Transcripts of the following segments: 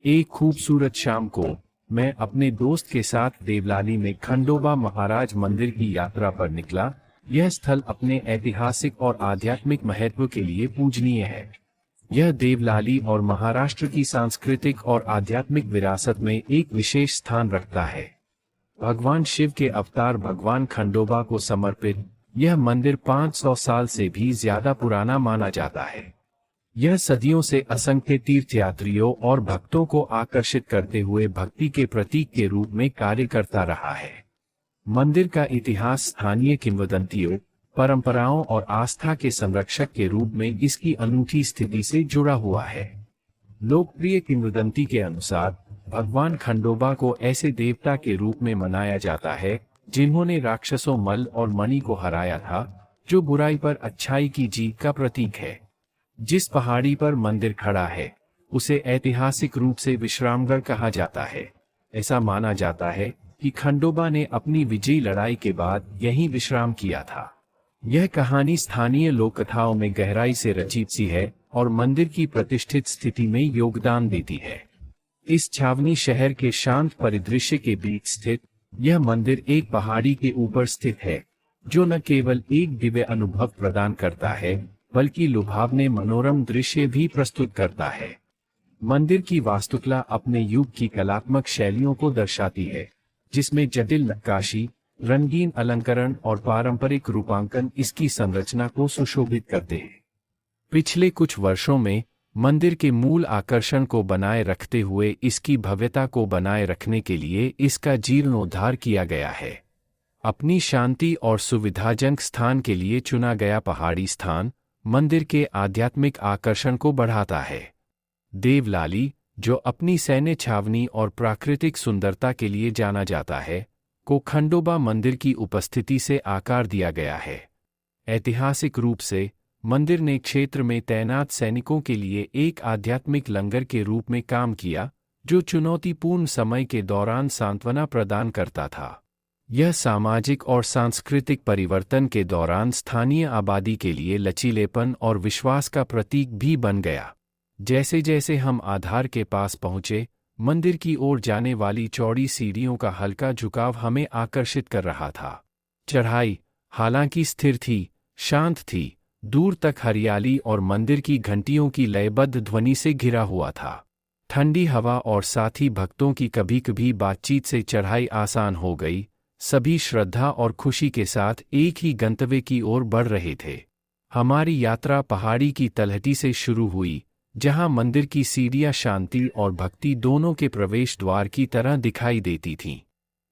एक खूबसूरत शाम को मैं अपने दोस्त के साथ देवलाली में खंडोबा महाराज मंदिर की यात्रा पर निकला। यह स्थल अपने ऐतिहासिक और आध्यात्मिक महत्व के लिए पूजनीय है। यह देवलाली और महाराष्ट्र की सांस्कृतिक और आध्यात्मिक विरासत में एक विशेष स्थान रखता है। भगवान शिव के अवतार भगवान खंडोबा को समर्पित यह मंदिर 500 साल से भी ज्यादा पुराना माना जाता है। यह सदियों से असंख्य तीर्थयात्रियों और भक्तों को आकर्षित करते हुए भक्ति के प्रतीक के रूप में कार्य करता रहा है। मंदिर का इतिहास स्थानीय किंवदंतियों, परंपराओं और आस्था के संरक्षक के रूप में इसकी अनूठी स्थिति से जुड़ा हुआ है। लोकप्रिय किंवदंती के अनुसार भगवान खंडोबा को ऐसे देवता के रूप में मनाया जाता है जिन्होंने राक्षसों मल और मणि को हराया था, जो बुराई पर अच्छाई की जीत का प्रतीक है। जिस पहाड़ी पर मंदिर खड़ा है उसे ऐतिहासिक रूप से विश्रामगढ़ कहा जाता है। ऐसा माना जाता है कि खंडोबा ने अपनी विजयी लड़ाई के बाद यहीं विश्राम किया था। यह कहानी स्थानीय लोक कथाओं में गहराई से रचित सी है और मंदिर की प्रतिष्ठित स्थिति में योगदान देती है। इस छावनी शहर के शांत परिदृश्य के बीच स्थित यह मंदिर एक पहाड़ी के ऊपर स्थित है, जो न केवल एक दिव्य अनुभव प्रदान करता है बल्कि लुभावने मनोरम दृश्य भी प्रस्तुत करता है। मंदिर की वास्तुकला अपने युग की कलात्मक शैलियों को दर्शाती है, जिसमें जटिल नक्काशी, रंगीन अलंकरण और पारंपरिक रूपांकन इसकी संरचना को सुशोभित करते हैं। पिछले कुछ वर्षों में मंदिर के मूल आकर्षण को बनाए रखते हुए इसकी भव्यता को बनाए रखने के लिए इसका जीर्णोद्धार किया गया है। अपनी शांति और सुविधाजनक स्थान के लिए चुना गया पहाड़ी स्थान मंदिर के आध्यात्मिक आकर्षण को बढ़ाता है। देवलाली, जो अपनी सैन्य छावनी और प्राकृतिक सुंदरता के लिए जाना जाता है, को खंडोबा मंदिर की उपस्थिति से आकार दिया गया है। ऐतिहासिक रूप से मंदिर ने क्षेत्र में तैनात सैनिकों के लिए एक आध्यात्मिक लंगर के रूप में काम किया, जो चुनौतीपूर्ण समय के दौरान सांत्वना प्रदान करता था। यह सामाजिक और सांस्कृतिक परिवर्तन के दौरान स्थानीय आबादी के लिए लचीलेपन और विश्वास का प्रतीक भी बन गया। जैसे जैसे हम आधार के पास पहुंचे, मंदिर की ओर जाने वाली चौड़ी सीढ़ियों का हल्का झुकाव हमें आकर्षित कर रहा था। चढ़ाई, हालांकि स्थिर थी, शांत थी, दूर तक हरियाली और मंदिर की घंटियों की लयबद्ध ध्वनि से घिरा हुआ था। ठंडी हवा और साथ ही भक्तों की कभी-कभी बातचीत से चढ़ाई आसान हो गई। सभी श्रद्धा और खुशी के साथ एक ही गंतव्य की ओर बढ़ रहे थे। हमारी यात्रा पहाड़ी की तलहटी से शुरू हुई, जहां मंदिर की सीढ़ियां शांति और भक्ति दोनों के प्रवेश द्वार की तरह दिखाई देती थीं।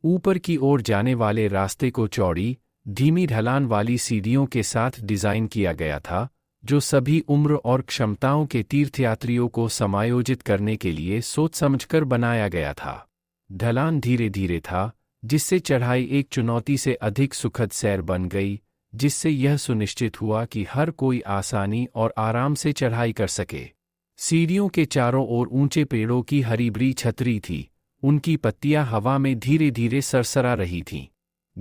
ऊपर की ओर जाने वाले रास्ते को चौड़ी, धीमी ढलान वाली सीढ़ियों के साथ डिजाइन किया गया था, जो सभी उम्र और क्षमताओं के तीर्थयात्रियों को समायोजित करने के लिए सोच समझकर बनाया गया था। ढलान धीरे धीरे था, जिससे चढ़ाई एक चुनौती से अधिक सुखद सैर बन गई, जिससे यह सुनिश्चित हुआ कि हर कोई आसानी और आराम से चढ़ाई कर सके। सीढ़ियों के चारों ओर ऊंचे पेड़ों की हरी भरी छतरी थी, उनकी पत्तियां हवा में धीरे धीरे सरसरा रही थीं।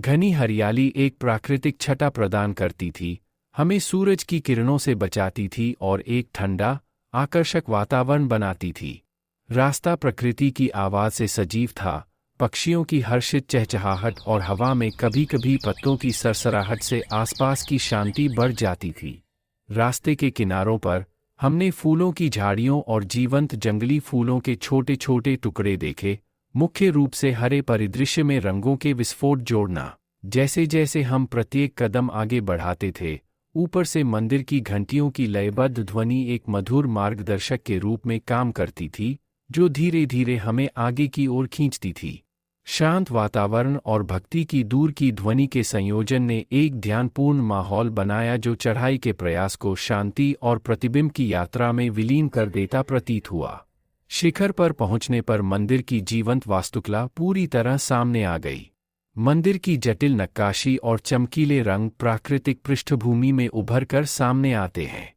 घनी हरियाली एक प्राकृतिक छटा प्रदान करती थी, हमें सूरज की किरणों से बचाती थी और एक ठंडा, आकर्षक वातावरण बनाती थी। रास्ता प्रकृति की आवाज से सजीव था, पक्षियों की हर्षित चहचहाहट और हवा में कभी-कभी पत्तों की सरसराहट से आसपास की शांति बढ़ जाती थी। रास्ते के किनारों पर हमने फूलों की झाड़ियों और जीवंत जंगली फूलों के छोटे छोटे टुकड़े देखे, मुख्य रूप से हरे परिदृश्य में रंगों के विस्फोट जोड़ना। जैसे जैसे हम प्रत्येक कदम आगे बढ़ाते थे, ऊपर से मंदिर की घंटियों की लयबद्ध ध्वनि एक मधुर मार्गदर्शक के रूप में काम करती थी, जो धीरे धीरे हमें आगे की ओर खींचती थी। शांत वातावरण और भक्ति की दूर की ध्वनि के संयोजन ने एक ध्यानपूर्ण माहौल बनाया, जो चढ़ाई के प्रयास को शांति और प्रतिबिंब की यात्रा में विलीन कर देता प्रतीत हुआ। शिखर पर पहुंचने पर मंदिर की जीवंत वास्तुकला पूरी तरह सामने आ गई। मंदिर की जटिल नक्काशी और चमकीले रंग प्राकृतिक पृष्ठभूमि में उभरकर सामने आते हैं।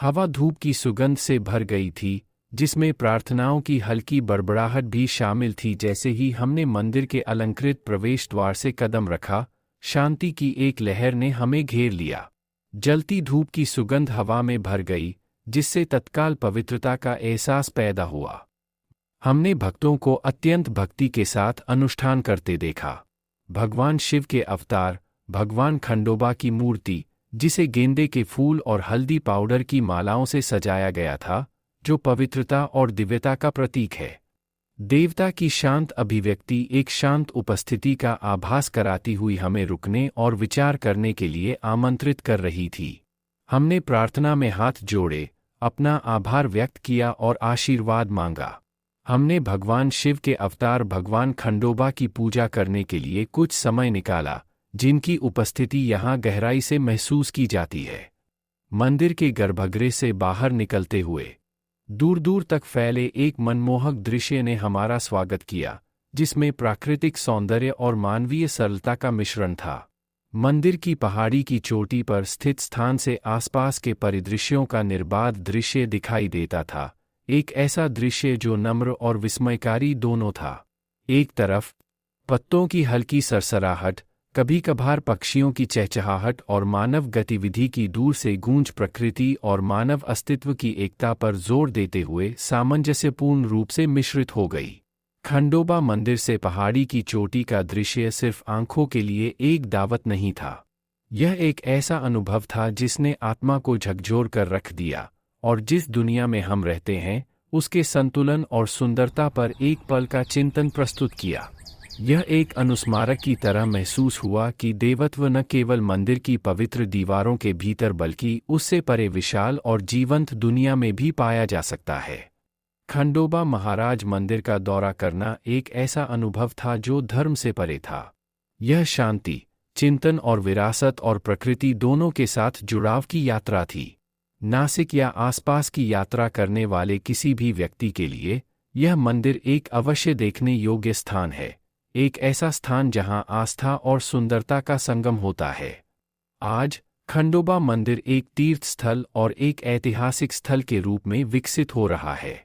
हवा धूप की सुगंध से भर गई थी, जिसमें प्रार्थनाओं की हल्की बड़बड़ाहट भी शामिल थी। जैसे ही हमने मंदिर के अलंकृत प्रवेश द्वार से कदम रखा, शांति की एक लहर ने हमें घेर लिया। जलती धूप की सुगंध हवा में भर गई, जिससे तत्काल पवित्रता का एहसास पैदा हुआ। हमने भक्तों को अत्यंत भक्ति के साथ अनुष्ठान करते देखा। भगवान शिव के अवतार, भगवान खंडोबा की मूर्ति, जिसे गेंदे के फूल और हल्दी पाउडर की मालाओं से सजाया गया था, जो पवित्रता और दिव्यता का प्रतीक है। देवता की शांत अभिव्यक्ति एक शांत उपस्थिति का आभास कराती हुई हमें रुकने और विचार करने के लिए आमंत्रित कर रही थी। हमने प्रार्थना में हाथ जोड़े, अपना आभार व्यक्त किया और आशीर्वाद मांगा। हमने भगवान शिव के अवतार भगवान खंडोबा की पूजा करने के लिए कुछ समय निकाला, जिनकी उपस्थिति यहाँ गहराई से महसूस की जाती है। मंदिर के गर्भगृह से बाहर निकलते हुए दूर दूर तक फैले एक मनमोहक दृश्य ने हमारा स्वागत किया, जिसमें प्राकृतिक सौंदर्य और मानवीय सरलता का मिश्रण था। मंदिर की पहाड़ी की चोटी पर स्थित स्थान से आसपास के परिदृश्यों का निर्बाध दृश्य दिखाई देता था, एक ऐसा दृश्य जो नम्र और विस्मयकारी दोनों था। एक तरफ पत्तों की हल्की सरसराहट, कभी कभार पक्षियों की चहचहाहट और मानव गतिविधि की दूर से गूंज प्रकृति और मानव अस्तित्व की एकता पर जोर देते हुए सामंजस्यपूर्ण रूप से मिश्रित हो गई। खंडोबा मंदिर से पहाड़ी की चोटी का दृश्य सिर्फ आंखों के लिए एक दावत नहीं था। यह एक ऐसा अनुभव था जिसने आत्मा को झकझोर कर रख दिया और जिस दुनिया में हम रहते हैं उसके संतुलन और सुंदरता पर एक पल का चिंतन प्रस्तुत किया। यह एक अनुस्मारक की तरह महसूस हुआ कि देवत्व न केवल मंदिर की पवित्र दीवारों के भीतर बल्कि उससे परे विशाल और जीवंत दुनिया में भी पाया जा सकता है। खंडोबा महाराज मंदिर का दौरा करना एक ऐसा अनुभव था जो धर्म से परे था। यह शांति, चिंतन और विरासत और प्रकृति दोनों के साथ जुड़ाव की यात्रा थी। नासिक या आसपास की यात्रा करने वाले किसी भी व्यक्ति के लिए यह मंदिर एक अवश्य देखने योग्य स्थान है, एक ऐसा स्थान जहां आस्था और सुंदरता का संगम होता है। आज खंडोबा मंदिर एक तीर्थ स्थल और एक ऐतिहासिक स्थल के रूप में विकसित हो रहा है।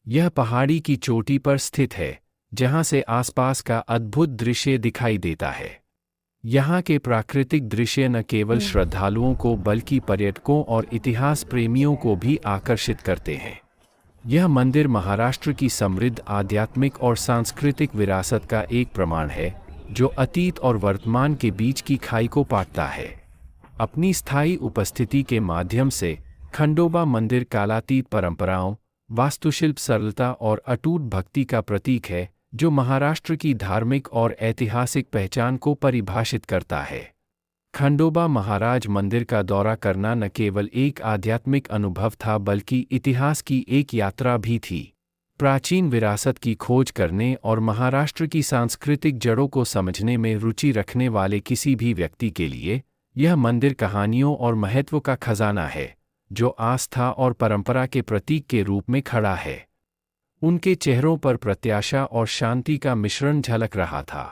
यह पहाड़ी की चोटी पर स्थित है, जहां से आसपास का अद्भुत दृश्य दिखाई देता है। यहाँ के प्राकृतिक दृश्य न केवल श्रद्धालुओं को बल्कि पर्यटकों और इतिहास प्रेमियों को भी आकर्षित करते हैं। यह मंदिर महाराष्ट्र की समृद्ध आध्यात्मिक और सांस्कृतिक विरासत का एक प्रमाण है, जो अतीत और वर्तमान के बीच की खाई को पाटता है। अपनी स्थायी उपस्थिति के माध्यम से खंडोबा मंदिर कालातीत परंपराओं, वास्तुशिल्प सरलता और अटूट भक्ति का प्रतीक है, जो महाराष्ट्र की धार्मिक और ऐतिहासिक पहचान को परिभाषित करता है। खंडोबा महाराज मंदिर का दौरा करना न केवल एक आध्यात्मिक अनुभव था बल्कि इतिहास की एक यात्रा भी थी। प्राचीन विरासत की खोज करने और महाराष्ट्र की सांस्कृतिक जड़ों को समझने में रुचि रखने वाले किसी भी व्यक्ति के लिए यह मंदिर कहानियों और महत्व का खजाना है, जो आस्था और परंपरा के प्रतीक के रूप में खड़ा है। उनके चेहरों पर प्रत्याशा और शांति का मिश्रण झलक रहा था।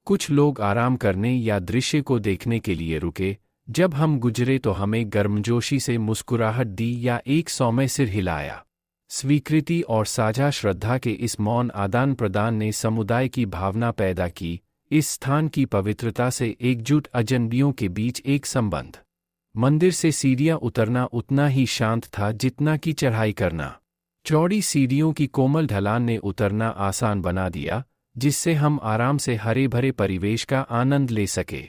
कुछ लोग आराम करने या दृश्य को देखने के लिए रुके। जब हम गुजरे तो हमें गर्मजोशी से मुस्कुराहट दी या एक सौम्य सिर हिलाया। स्वीकृति और साझा श्रद्धा के इस मौन आदान प्रदान ने समुदाय की भावना पैदा की, इस स्थान की पवित्रता से एकजुट अजनबियों के बीच एक संबंध। मंदिर से सीढ़ियां उतरना उतना ही शांत था जितना कि चढ़ाई करना। चौड़ी सीढ़ियों की कोमल ढलान ने उतरना आसान बना दिया, जिससे हम आराम से हरे भरे परिवेश का आनंद ले सके।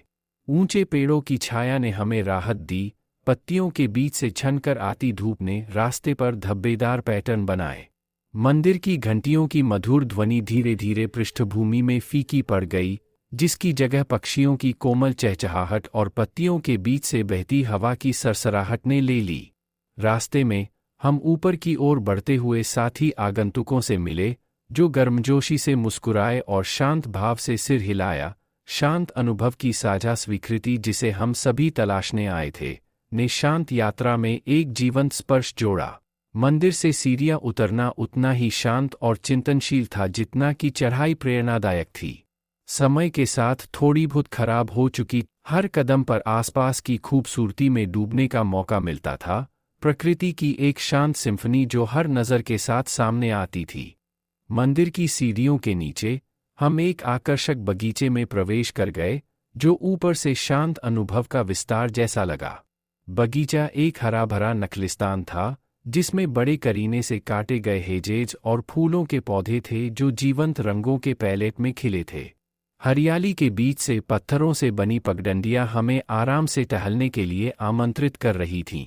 ऊंचे पेड़ों की छाया ने हमें राहत दी, पत्तियों के बीच से छनकर आती धूप ने रास्ते पर धब्बेदार पैटर्न बनाए। मंदिर की घंटियों की मधुर ध्वनि धीरे धीरे पृष्ठभूमि में फीकी पड़ गई, जिसकी जगह पक्षियों की कोमल चहचहाहट और पत्तियों के बीच से बहती हवा की सरसराहट ने ले ली। रास्ते में हम ऊपर की ओर बढ़ते हुए साथी आगंतुकों से मिले, जो गर्मजोशी से मुस्कुराए और शांत भाव से सिर हिलाया। शांत अनुभव की साझा स्वीकृति जिसे हम सभी तलाशने आए थे, ने शांत यात्रा में एक जीवंत स्पर्श जोड़ा। मंदिर से सीढ़ियां उतरना उतना ही शांत और चिंतनशील था जितना कि चढ़ाई प्रेरणादायक थी। समय के साथ थोड़ी बहुत खराब हो चुकी हर कदम पर आसपास की खूबसूरती में डूबने का मौका मिलता था, प्रकृति की एक शांत सिम्फनी जो हर नज़र के साथ सामने आती थी। मंदिर की सीढ़ियों के नीचे हम एक आकर्षक बगीचे में प्रवेश कर गए, जो ऊपर से शांत अनुभव का विस्तार जैसा लगा। बगीचा एक हरा भरा नखलिस्तान था, जिसमें बड़े करीने से काटे गए हेजेज और फूलों के पौधे थे जो जीवंत रंगों के पैलेट में खिले थे। हरियाली के बीच से पत्थरों से बनी पगडंडियां हमें आराम से टहलने के लिए आमंत्रित कर रही थीं।